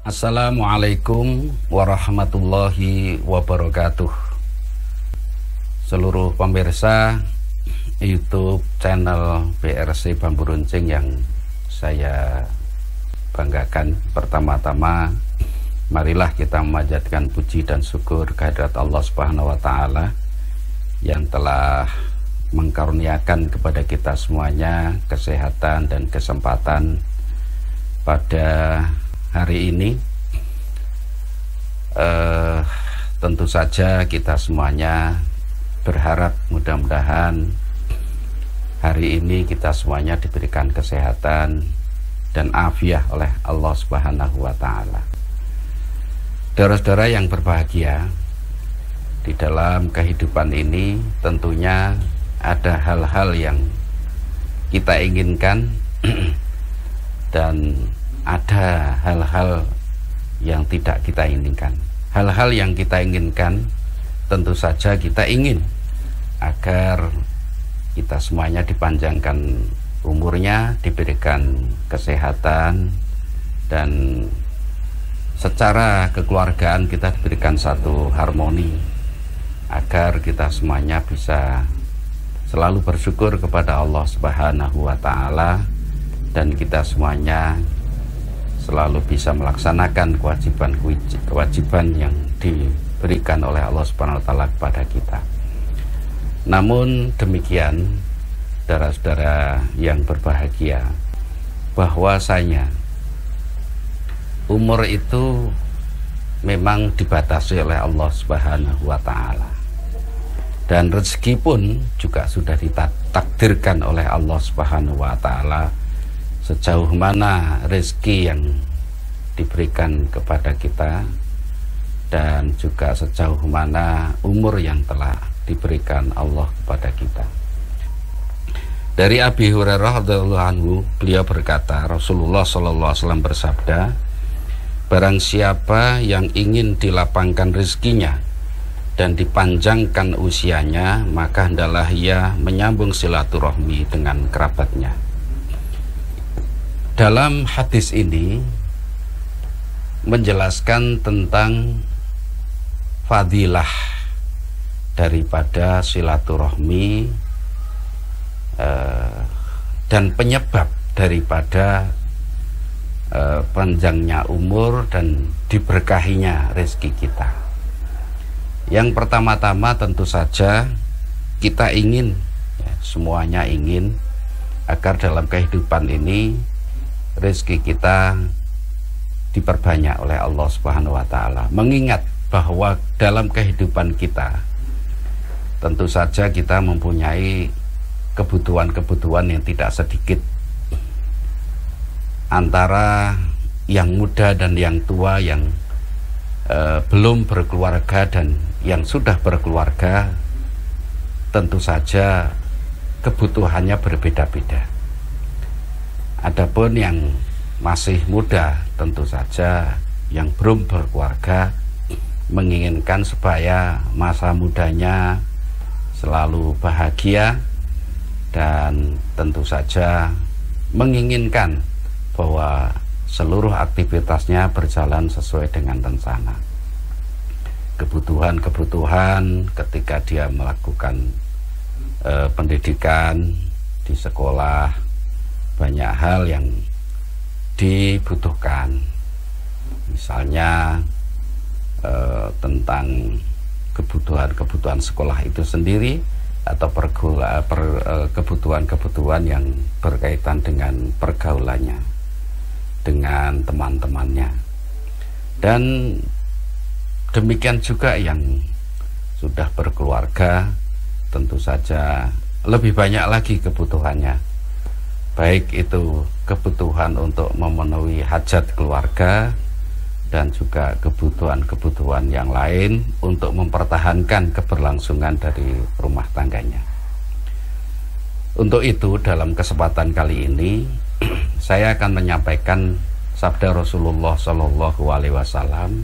Assalamualaikum warahmatullahi wabarakatuh. Seluruh pemirsa YouTube channel BRC Bambu Runcing yang saya banggakan, pertama-tama marilah kita memanjatkan puji dan syukur kehadirat Allah Subhanahu wa taala yang telah mengkaruniakan kepada kita semuanya kesehatan dan kesempatan pada hari ini. Tentu saja kita semuanya berharap mudah-mudahan hari ini kita semuanya diberikan kesehatan dan afiah oleh Allah Subhanahu wa taala. Saudara-saudara yang berbahagia, di dalam kehidupan ini tentunya ada hal-hal yang kita inginkan dan ada hal-hal yang tidak kita inginkan. Hal-hal yang kita inginkan tentu saja kita ingin agar kita semuanya dipanjangkan umurnya, diberikan kesehatan, dan secara kekeluargaan kita diberikan satu harmoni agar kita semuanya bisa selalu bersyukur kepada Allah Subhanahu wa taala dan kita semuanya selalu bisa melaksanakan kewajiban yang diberikan oleh Allah Subhanahu wa taala kepada kita. Namun demikian, saudara-saudara yang berbahagia, bahwasanya umur itu memang dibatasi oleh Allah Subhanahu wa taala. Dan rezeki pun juga sudah ditakdirkan oleh Allah Subhanahu wa taala. Sejauh mana rezeki yang diberikan kepada kita dan juga sejauh mana umur yang telah diberikan Allah kepada kita. Dari Abi Hurairah radhiyallahu anhu, beliau berkata, Rasulullah sallallahu alaihi wasallam bersabda, barang siapa yang ingin dilapangkan rezekinya dan dipanjangkan usianya, maka hendaklah ia menyambung silaturahmi dengan kerabatnya. Dalam hadis ini menjelaskan tentang fadilah daripada silaturahmi dan penyebab daripada panjangnya umur dan diberkahinya rezeki kita. Yang pertama-tama tentu saja kita ingin, semuanya ingin agar dalam kehidupan ini rezeki kita diperbanyak oleh Allah Subhanahu wa taala. Mengingat bahwa dalam kehidupan kita tentu saja kita mempunyai kebutuhan-kebutuhan yang tidak sedikit, antara yang muda dan yang tua, yang belum berkeluarga dan yang sudah berkeluarga, tentu saja kebutuhannya berbeda-beda. Adapun yang masih muda, tentu saja yang belum berkeluarga menginginkan supaya masa mudanya selalu bahagia dan tentu saja menginginkan bahwa seluruh aktivitasnya berjalan sesuai dengan rencana. Kebutuhan-kebutuhan ketika dia melakukan pendidikan di sekolah, banyak hal yang dibutuhkan, misalnya tentang kebutuhan-kebutuhan sekolah itu sendiri atau kebutuhan-kebutuhan yang berkaitan dengan pergaulannya dengan teman-temannya, dan demikian juga yang sudah berkeluarga, tentu saja lebih banyak lagi kebutuhannya, baik itu kebutuhan untuk memenuhi hajat keluarga dan juga kebutuhan-kebutuhan yang lain untuk mempertahankan keberlangsungan dari rumah tangganya. Untuk itu dalam kesempatan kali ini saya akan menyampaikan sabda Rasulullah Shallallahu Alaihi Wasallam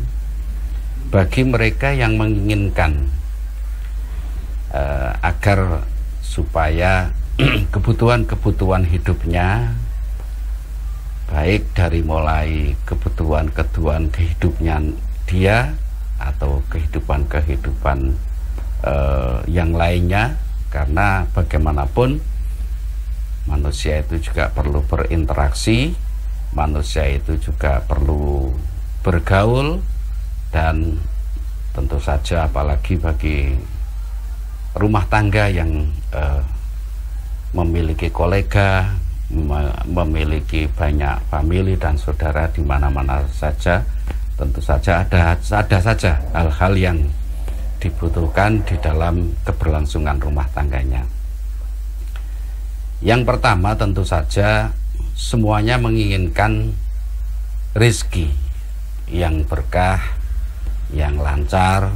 bagi mereka yang menginginkan agar supaya kebutuhan-kebutuhan hidupnya baik dari mulai kebutuhan-kebutuhan kehidupnya dia atau kehidupan-kehidupan yang lainnya, karena bagaimanapun manusia itu juga perlu berinteraksi, manusia itu juga perlu bergaul, dan tentu saja apalagi bagi rumah tangga yang memiliki kolega, memiliki banyak famili dan saudara di mana-mana saja, tentu saja ada saja hal-hal yang dibutuhkan di dalam keberlangsungan rumah tangganya. Yang pertama tentu saja semuanya menginginkan rezeki yang berkah, yang lancar,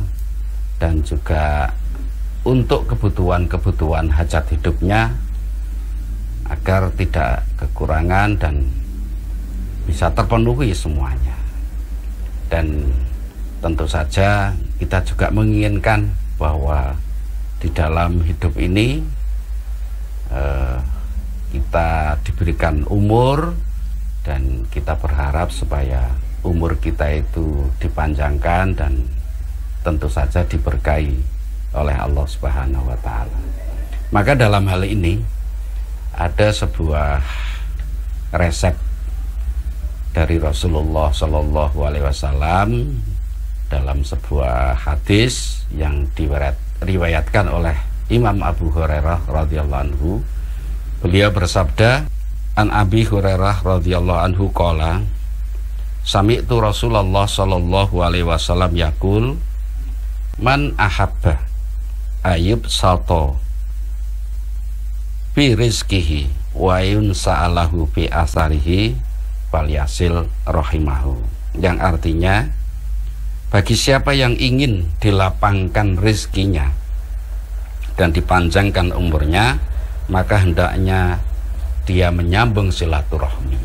dan juga untuk kebutuhan-kebutuhan hajat hidupnya agar tidak kekurangan dan bisa terpenuhi semuanya. Dan tentu saja kita juga menginginkan bahwa di dalam hidup ini kita diberikan umur, dan kita berharap supaya umur kita itu dipanjangkan dan tentu saja diberkahi oleh Allah Subhanahu wa taala. Maka dalam hal ini ada sebuah resep dari Rasulullah Shallallahu alaihi wasallam dalam sebuah hadis yang diriwayatkan oleh Imam Abu Hurairah radhiyallahu anhu. Beliau bersabda, an Abi Hurairah radhiyallahu anhu qala, sami'tu Rasulullah sallallahu alaihi wasallam yaqul, man ahabba ayub sato fi rizkihi wa yunsa'alahu fi asarihi falyasil rahimahu. Yang artinya, bagi siapa yang ingin dilapangkan rizkinya dan dipanjangkan umurnya, maka hendaknya dia menyambung silaturahmi.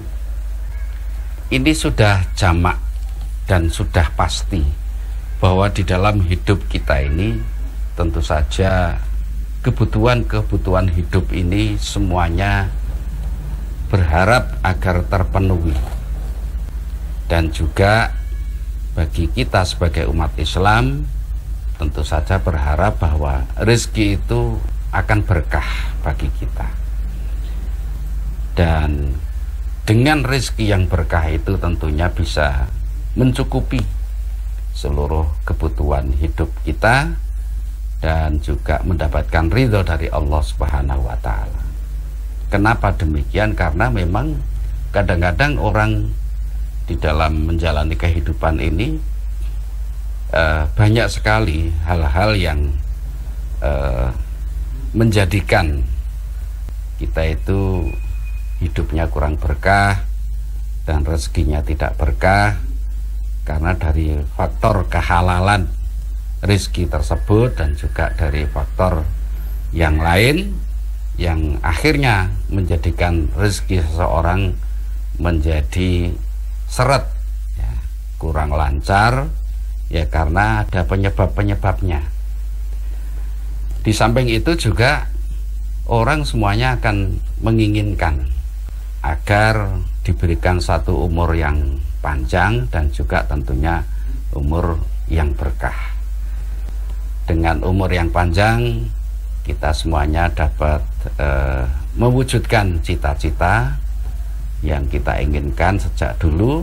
Ini sudah jamak dan sudah pasti bahwa di dalam hidup kita ini tentu saja kebutuhan-kebutuhan hidup ini semuanya berharap agar terpenuhi. Dan juga bagi kita sebagai umat Islam tentu saja berharap bahwa rezeki itu akan berkah bagi kita. Dan dengan rezeki yang berkah itu tentunya bisa mencukupi seluruh kebutuhan hidup kita dan juga mendapatkan ridho dari Allah Subhanahu wa taala. Kenapa demikian? Karena memang kadang-kadang orang di dalam menjalani kehidupan ini banyak sekali hal-hal yang menjadikan kita itu hidupnya kurang berkah dan rezekinya tidak berkah karena dari faktor kehalalan rezeki tersebut dan juga dari faktor yang lain yang akhirnya menjadikan rezeki seseorang menjadi seret, ya, kurang lancar, ya karena ada penyebab-penyebabnya. Di samping itu juga orang semuanya akan menginginkan agar diberikan satu umur yang panjang dan juga tentunya umur yang berkah. Dengan umur yang panjang kita semuanya dapat mewujudkan cita-cita yang kita inginkan sejak dulu,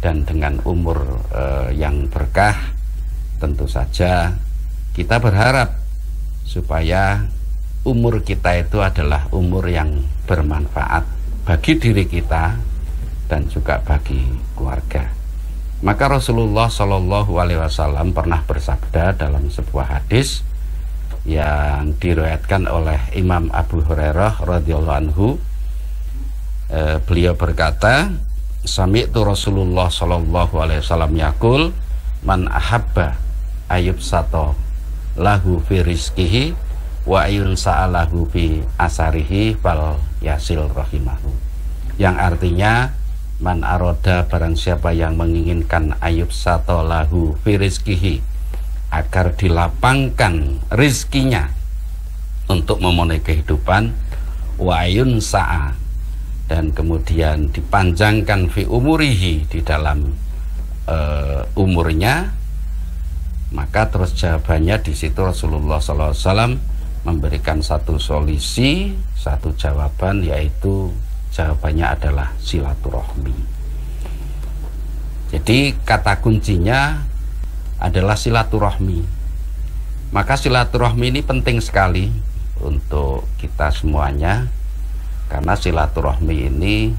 dan dengan umur yang berkah tentu saja kita berharap supaya umur kita itu adalah umur yang bermanfaat bagi diri kita dan juga bagi keluarga. Maka Rasulullah Shallallahu alaihi wasallam pernah bersabda dalam sebuah hadis yang diriwayatkan oleh Imam Abu Hurairah radhiyallahu anhu. Beliau berkata, sami'tu Rasulullah Shallallahu alaihi wasallam yaqul, man ahabba ayub sato lahu fi rizkihi wa ayun sa'alahu fi asarihi fal yasil rahimahu. Yang artinya, man aroda, barang siapa yang menginginkan ayub sato lahu fi rizkihi, agar dilapangkan rizkinya untuk memenuhi kehidupan, wa ayun sa'a, dan kemudian dipanjangkan fi umurihi, di dalam umurnya, maka terus jawabannya di situ Rasulullah SAW memberikan satu solusi, satu jawaban, yaitu jawabannya adalah silaturahmi. Jadi kata kuncinya adalah silaturahmi. Maka silaturahmi ini penting sekali untuk kita semuanya, karena silaturahmi ini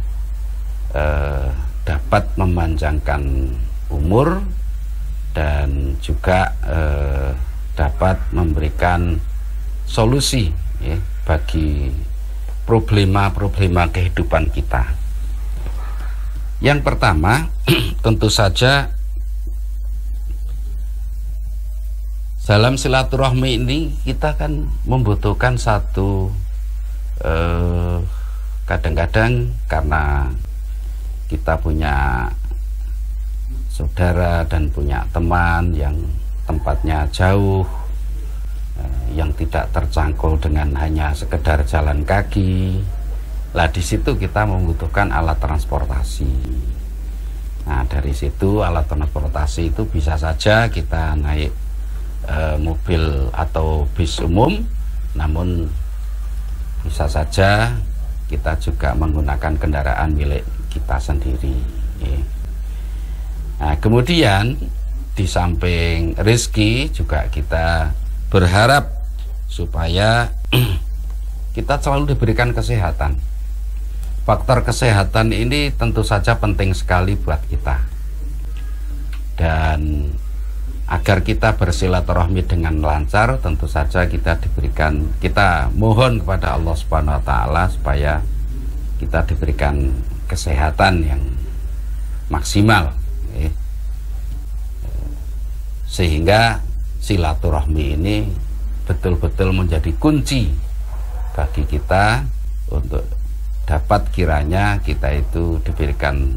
dapat memanjangkan umur dan juga dapat memberikan solusi ya, bagi problema-problema kehidupan kita. Yang pertama, tentu saja dalam silaturahmi ini kita kan membutuhkan satu kadang-kadang karena kita punya saudara dan punya teman yang tempatnya jauh, yang tidak terjangkau dengan hanya sekedar jalan kaki. Lah di situ kita membutuhkan alat transportasi. Nah dari situ alat transportasi itu bisa saja kita naik mobil atau bis umum, namun bisa saja kita juga menggunakan kendaraan milik kita sendiri ya. Nah kemudian di samping rezeki juga kita berharap supaya kita selalu diberikan kesehatan. Faktor kesehatan ini tentu saja penting sekali buat kita. Dan agar kita bersilaturahmi dengan lancar, tentu saja kita mohon kepada Allah Subhanahu wa taala supaya kita diberikan kesehatan yang maksimal ya. Sehingga silaturahmi ini betul-betul menjadi kunci bagi kita untuk dapat kiranya kita itu diberikan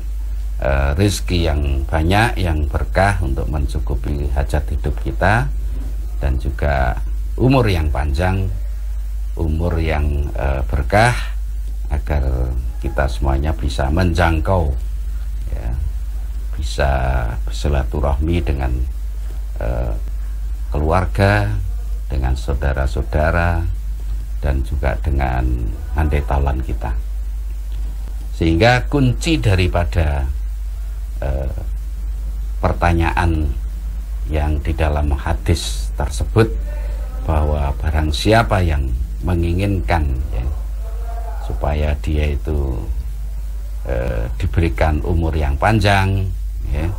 rezeki yang banyak, yang berkah untuk mencukupi hajat hidup kita, dan juga umur yang panjang, umur yang berkah, agar kita semuanya bisa menjangkau ya, bisa bersilaturahmi dengan keluarga, dengan saudara-saudara, dan juga dengan andai taulan kita. Sehingga kunci daripada pertanyaan yang di dalam hadis tersebut, bahwa barang siapa yang menginginkan ya, supaya dia itu diberikan umur yang panjang ya,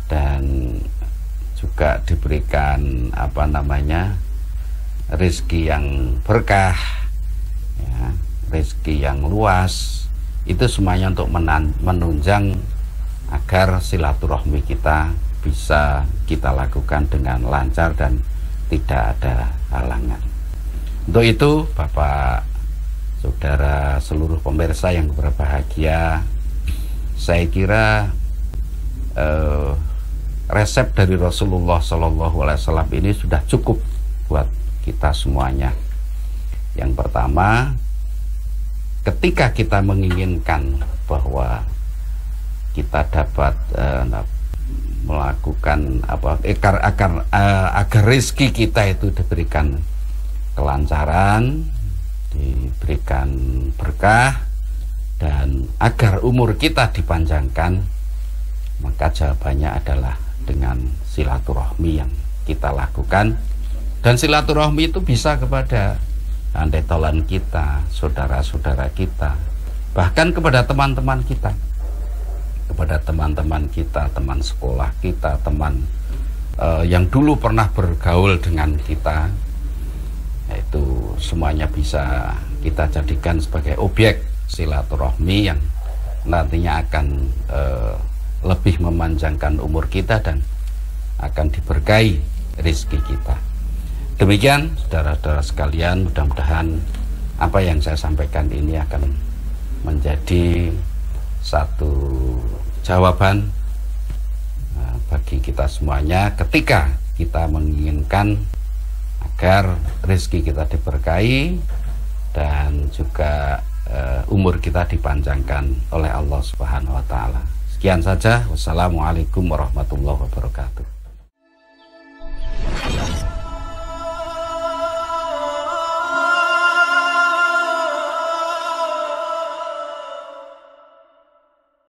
dan juga diberikan rezeki yang berkah ya, rezeki yang luas, itu semuanya untuk menunjang agar silaturahmi kita bisa kita lakukan dengan lancar dan tidak ada halangan. Untuk itu Bapak, Saudara, seluruh pemirsa yang berbahagia, saya kira resep dari Rasulullah SAW ini sudah cukup buat kita semuanya. Yang pertama, ketika kita menginginkan bahwa kita dapat melakukan agar rezeki kita itu diberikan kelancaran, diberikan berkah, dan agar umur kita dipanjangkan, maka jawabannya adalah dengan silaturahmi yang kita lakukan. Dan silaturahmi itu bisa kepada andai taulan kita, saudara-saudara kita, bahkan kepada teman-teman kita, teman sekolah kita, teman yang dulu pernah bergaul dengan kita. Itu semuanya bisa kita jadikan sebagai objek silaturahmi yang nantinya akan lebih memanjangkan umur kita dan akan diberkahi rezeki kita. Demikian saudara-saudara sekalian, mudah-mudahan apa yang saya sampaikan ini akan menjadi satu jawaban bagi kita semuanya ketika kita menginginkan agar rezeki kita diberkahi dan juga umur kita dipanjangkan oleh Allah Subhanahu wa taala. Sekian saja. Wassalamualaikum warahmatullahi wabarakatuh.